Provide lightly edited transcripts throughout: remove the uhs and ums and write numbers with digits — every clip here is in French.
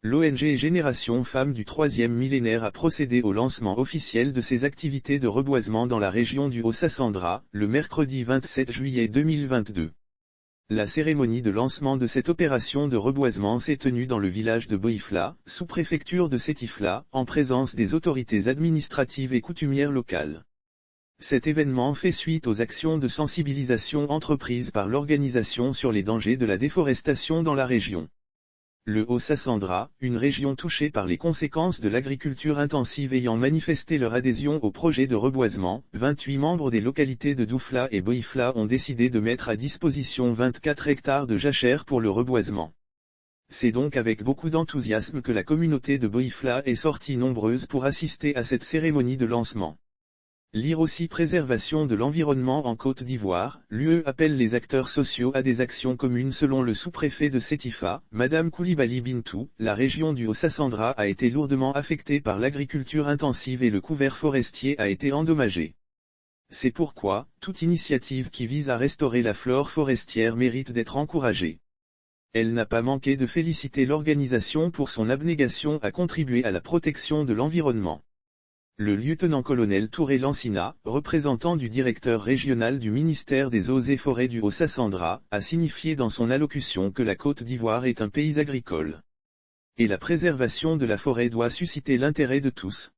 L'ONG Génération Femmes du troisième millénaire a procédé au lancement officiel de ses activités de reboisement dans la région du Haut-Sassandra, le mercredi 27 juillet 2022. La cérémonie de lancement de cette opération de reboisement s'est tenue dans le village de Boïfla, sous-préfecture de Sétifla, en présence des autorités administratives et coutumières locales. Cet événement fait suite aux actions de sensibilisation entreprises par l'organisation sur les dangers de la déforestation dans la région. Le Haut-Sassandra, une région touchée par les conséquences de l'agriculture intensive ayant manifesté leur adhésion au projet de reboisement, 28 membres des localités de Doufla et Boïfla ont décidé de mettre à disposition 24 hectares de jachères pour le reboisement. C'est donc avec beaucoup d'enthousiasme que la communauté de Boïfla est sortie nombreuse pour assister à cette cérémonie de lancement. Lire aussi préservation de l'environnement en Côte d'Ivoire, l'UE appelle les acteurs sociaux à des actions communes selon le sous-préfet de Sétifa, Madame Koulibaly Bintou, la région du Haut-Sassandra a été lourdement affectée par l'agriculture intensive et le couvert forestier a été endommagé. C'est pourquoi, toute initiative qui vise à restaurer la flore forestière mérite d'être encouragée. Elle n'a pas manqué de féliciter l'organisation pour son abnégation à contribuer à la protection de l'environnement. Le lieutenant-colonel Touré Lancina, représentant du directeur régional du ministère des Eaux et Forêts du Haut-Sassandra, a signifié dans son allocution que la Côte d'Ivoire est un pays agricole. Et la préservation de la forêt doit susciter l'intérêt de tous.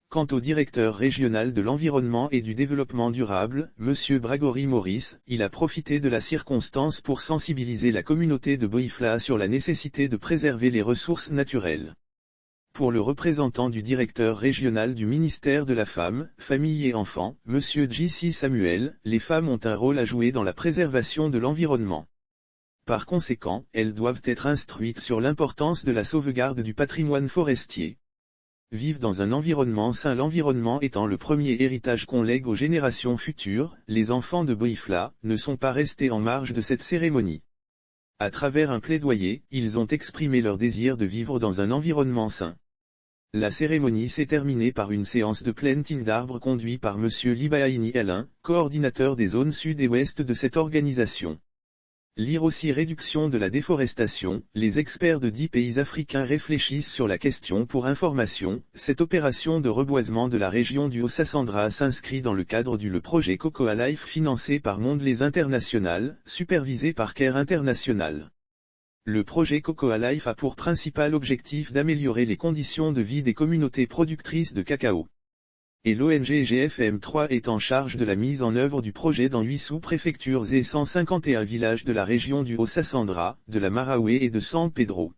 Quant au directeur régional de l'environnement et du développement durable, M. Bragory Maurice, il a profité de la circonstance pour sensibiliser la communauté de Boïfla sur la nécessité de préserver les ressources naturelles. Pour le représentant du directeur régional du ministère de la Femme, Famille et Enfants, M. J.C. Samuel, les femmes ont un rôle à jouer dans la préservation de l'environnement. Par conséquent, elles doivent être instruites sur l'importance de la sauvegarde du patrimoine forestier. Vivre dans un environnement sain. L'environnement étant le premier héritage qu'on lègue aux générations futures, les enfants de Boïfla ne sont pas restés en marge de cette cérémonie. À travers un plaidoyer, ils ont exprimé leur désir de vivre dans un environnement sain. La cérémonie s'est terminée par une séance de planting d'arbres conduite par M. Libaïni Alain, coordinateur des zones sud et ouest de cette organisation. Lire aussi réduction de la déforestation, les experts de 10 pays africains réfléchissent sur la question. Pour information, cette opération de reboisement de la région du Haut-Sassandra s'inscrit dans le cadre du projet Cocoa Life financé par Mondelez International, supervisé par Care International. Le projet Cocoa Life a pour principal objectif d'améliorer les conditions de vie des communautés productrices de cacao. Et l'ONG GFM3 est en charge de la mise en œuvre du projet dans 8 sous-préfectures et 151 villages de la région du Haut-Sassandra, de la Maraoué et de San Pedro.